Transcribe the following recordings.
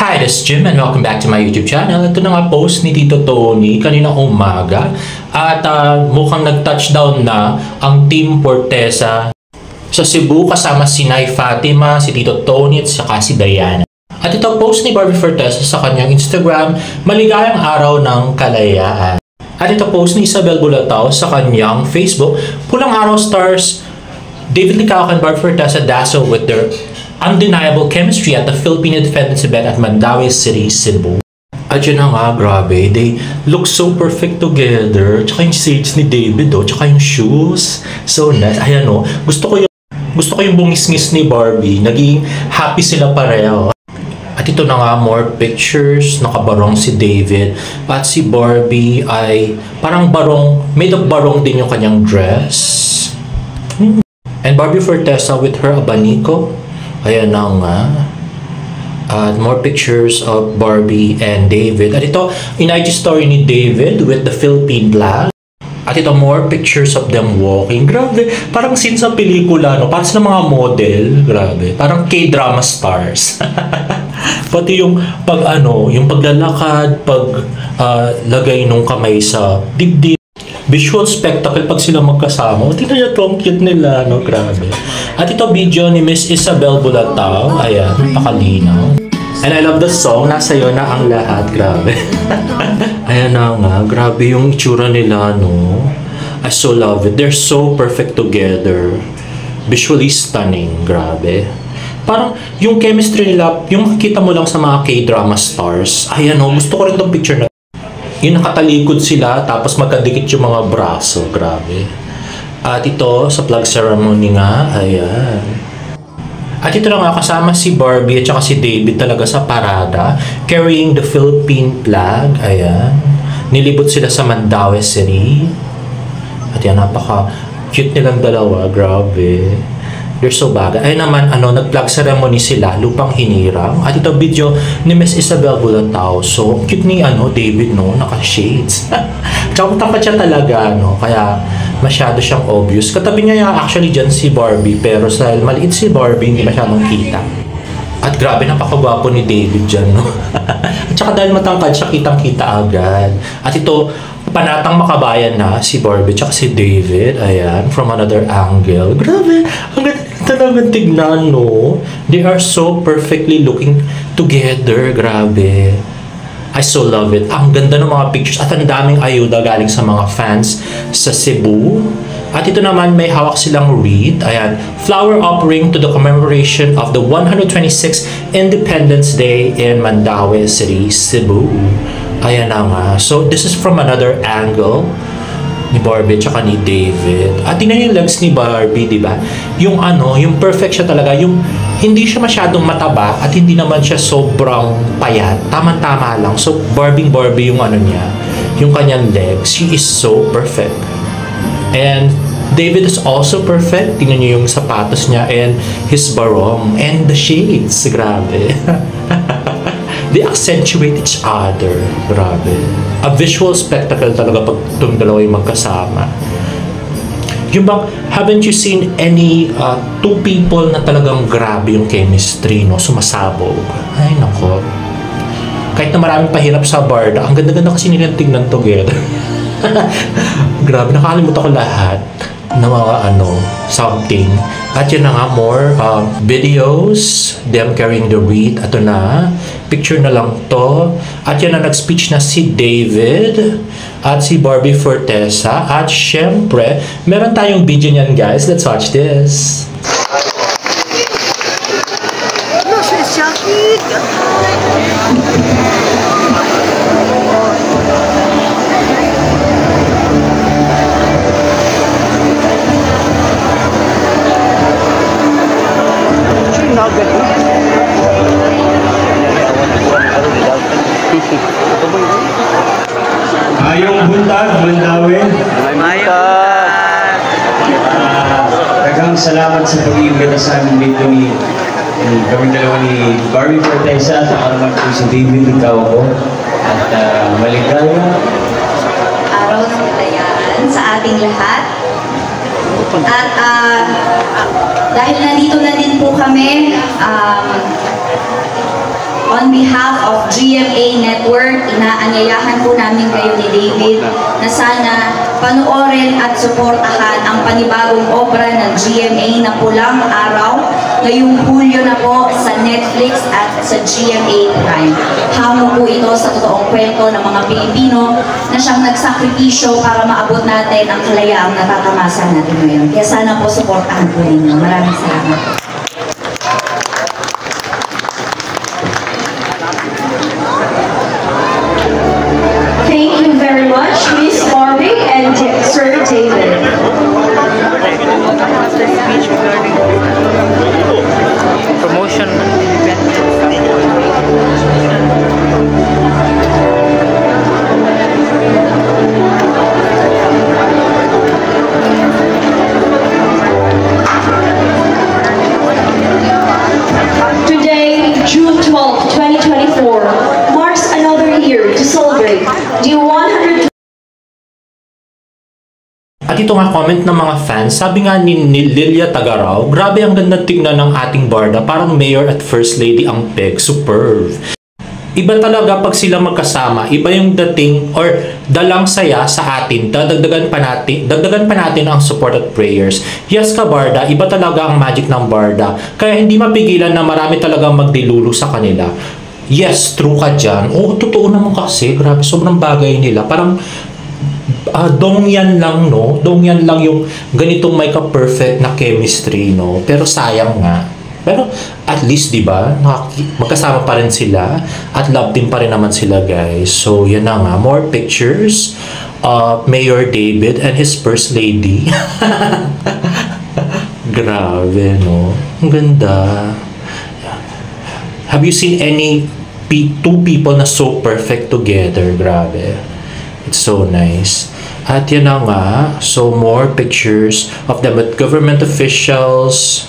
Hi, this is Jim and welcome back to my YouTube channel. Ito na nga post ni Tito Tony kaninang umaga at mukhang nag-touchdown na ang Team Fortesa sa Cebu kasama si Nay Fatima, si Tito Tony at saka si Diana. At ito post ni Barbie Fortesa sa kanyang Instagram, maligayang araw ng kalayaan. At ito post ni Isabel Bulatao sa kanyang Facebook, pulang araw stars, David Licauco and Barbie Fortesa dazzle with their undeniable chemistry at the Filipino Defendants event at Mandaue City, Cebu. At yun na nga, grabe. They look so perfect together. Tsaka yung shades ni David, tsaka yung shoes. So nice. Ayan, Gusto ko yung bungis-ngis ni Barbie. Naging happy sila pareho. At ito na nga, more pictures. Nakabarong si David. At si Barbie ay parang barong, made of barong din yung kanyang dress. And Barbie Fortesa with her abanico. Ayan na nga. At more pictures of Barbie and David. At ito, in IG story ni David with the Philippine flag. At ito, more pictures of them walking. Grabe, parang scene sa pelikula, Parang sa mga model. Grabe, parang K-drama stars. Pati yung yung paglalakad, lagay nung kamay sa dibdib. Visual spectacle pag sila magkasama. Tingnan niyo to, ang cute nila, Grabe. At ito video ni Miss Isabel Bulatao. Ayan, pakalinaw. And I love the song. Nasa iyo na ang lahat. Grabe. Ayan na nga. Grabe yung itsura nila, I so love it. They're so perfect together. Visually stunning. Grabe. Parang yung chemistry nila, yung makikita mo lang sa mga K-drama stars. Ayan, gusto ko rin itong picture na yung nakatalikod sila, tapos magkadikit yung mga braso. Grabe. At ito, sa flag ceremony nga, ayan. At ito na nga, kasama si Barbie at saka si David talaga sa parada, carrying the Philippine flag. Ayan. Nilibot sila sa Mandaue City. At yan, napaka-cute nilang dalawa. Grabe. They're so bagay. Ayun naman, nag-flag ceremony sila, lupang hinirang. At ito video ni Miss Isabel Bulatao. So, cute ni David, naka-shades. Tsaka tangkad siya talaga, Kaya, masyado siyang obvious. Katabi niya actually dyan si Barbie, pero sa maliit si Barbie, hindi masyadong kita. At grabe, napakagwapo ni David dyan, At saka dahil matangkad siya, kitang-kita agad. At ito, panatang makabayan na si Barbie tsaka si David. Ayan, from another angle. Grabe, ang ganda talagang tignan, They are so perfectly looking together. Grabe. I so love it. Ang ganda ng mga pictures at ang daming ayuda galing sa mga fans sa Cebu. At ito naman, may hawak silang wreath. Ayan, flower offering to the commemoration of the 126th Independence Day in Mandaue City, Cebu. Ayan na nga. So, this is from another angle ni Barbie tsaka ni David. At tingnan yung legs ni Barbie, di ba? Yung yung perfect siya talaga. Yung hindi siya masyadong mataba at hindi naman siya sobrang payat. Tama-tama lang. So, Barbie yung niya. Yung kanyang legs. She is so perfect. And David is also perfect. Tingnan niyo yung sapatos niya and his barong and the shades. Grabe. They accentuate each other. Grabe. A visual spectacle talaga pag itong dalawa yung magkasama. Yung bang, haven't you seen any two people na talagang grabe yung chemistry, sumasabog? Ay, nako. Kahit na maraming pahirap sa barda, ang ganda-ganda kasi nilang tingnan together. Grabe, nakakalimutan ko lahat na mga something. At yun na nga, more videos, them carrying the wreath. Ito na, picture na lang to. At yun na, nag-speech na si David at si Barbie Fortesa. At syempre, meron tayong video niyan, guys. Let's watch this. Ayong buntag, Mandaue. Daghang salamat sa pag-iimbita sa amin dito ni kami dalawa ni Barbie Fortesa at naman po si David Licauco. At maligayang araw ng kalayaan sa ating lahat. At dahil nandito na din po kami, on behalf of GMA Network, inaanyayahan po namin kayo ni David na sana panoorin at suportahan ang panibagong obra ng GMA na Pulang Araw ngayong Hulyo na po sa Netflix at sa GMA Prime. Hamon po ito sa totoong kwento ng mga Pilipino na siyang nagsakripisyo para maabot natin ang kalayaang natatamasa natin ngayon. Kaya sana po suportahan po ninyo. Maraming salamat. Thank you very much, Miss Barbie and Sir David. Promotion Today, June 12, 2024, marks another year to celebrate the 100. At ito nga comment ng mga fans, sabi nga ni Lilia Tagaraw, grabe ang ganda tingnan ng ating barda, parang mayor at first lady ang peg, superb. Iba talaga pag sila magkasama, iba yung dating or dalang saya sa atin, dagdagan pa natin ang support at prayers. Yes ka barda, iba talaga ang magic ng barda, kaya hindi mapigilan na marami talagang magdilulo sa kanila. Yes, true ka dyan. Oo, totoo naman kasi, grabe, sobrang bagay nila, parang dong yan lang, no? Dong yan lang yung ganitong may ka-perfect na chemistry, no? Pero sayang nga. Pero at least, di ba, magkasama pa rin sila at love team pa rin naman sila, guys. So, yan na nga. More pictures of Mayor David and his first lady. Grabe, no? Ang ganda. Have you seen any two people na so perfect together? Grabe. It's so nice. At yan na nga. So, more pictures of them with government officials.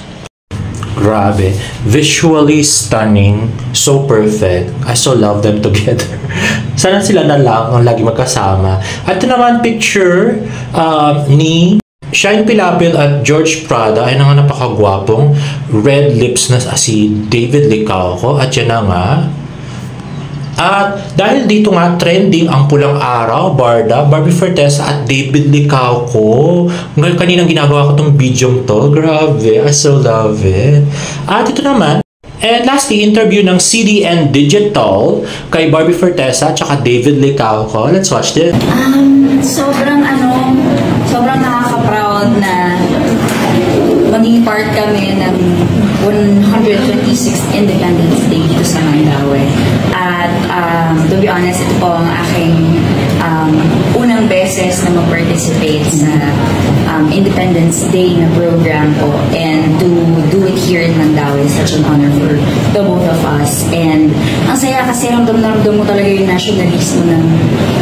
Grabe. Visually stunning. So perfect. I so love them together. Sana sila na lang ang lagi magkasama. At ito naman picture ni Shine Pilapil at George Prada ay nga napakagwapong red lips na si David Licauco. At yan na nga. At dahil dito nga trending ang Pulang Araw, Barda, Barbie Fortesa at David Licauco. Ngayon kaninang ginagawa ko tong video to. Grabe, I so love it. At ito naman, and lastly, interview ng CDN Digital kay Barbie Fortesa at saka David Licauco. Let's watch this. Sobrang nakaka-proud na maging part kami ng 126th Independence Day dito sa Mandaue. At to be honest, ito po ang aking unang beses na mag-participate sa Independence Day na program po. And to do it here in Mandaue is such an honor for the both of us. And ang saya kasi ramdam mo talaga yung nationalismo ng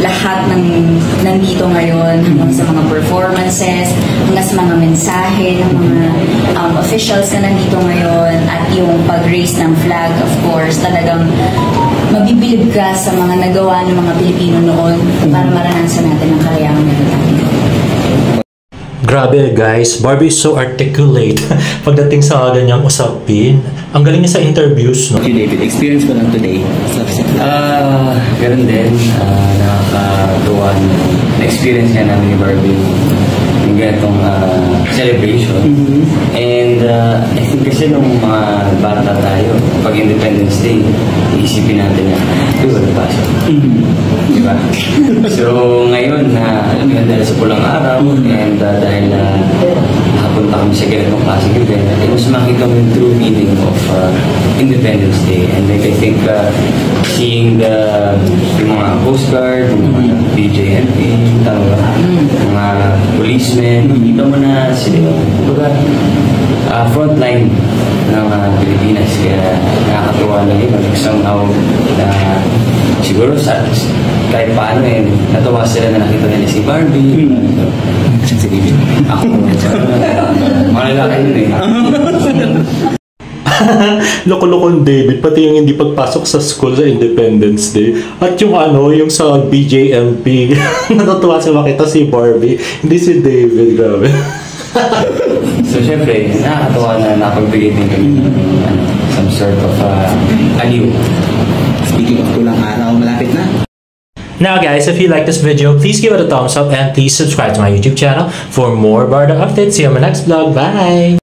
lahat ng nandito ngayon, hanggang sa mga performances, hanggang sa mga mensahe ng mga officials na nandito ngayon, at yung pag-raise ng flag, of course, talagang mabibilib ka sa mga nagawa ng mga Pilipino noon para maranasan natin ang kalayaan na natin. Grabe guys, Barbie is so articulate pagdating sa ganyang usapin. Ang galing niya sa interviews, no? David, experience ko lang today. Ganun din, nakakatuwa na experience nga namin ni Barbie yung ganitong celebration. And I think kasi nung mga bata tayo, pag Independence Day, iisipin natin na, wala pasok. Diba? So ngayon, alam mo, dahil sa Pulang Araw, and dahil nakapunta kami sa ganitong klaseng event, mas makita mo yung true meaning of Independence Day. And like, I think seeing yung mga Coast Guard, yung mga BJMP, mga policemen, kita mo na sila, frontline ng Pilipinas. Kaya nakakatuwa lang yun. Somehow, siguro kahit paano natuwa sila na nakita nila si Barbie. Ako, mga lalaki yun Loko-lokong David, pati yung hindi pagpasok sa school sa Independence Day. At yung yung sa BJMP, natutuwa siya makita si Barbie, hindi si David, grabe. So, syempre, nakakatuwa na napagbigay din kami ng some sort of aliw Now guys, if you like this video, please give it a thumbs up and please subscribe to my YouTube channel for more Barda updates. See you on my next vlog. Bye!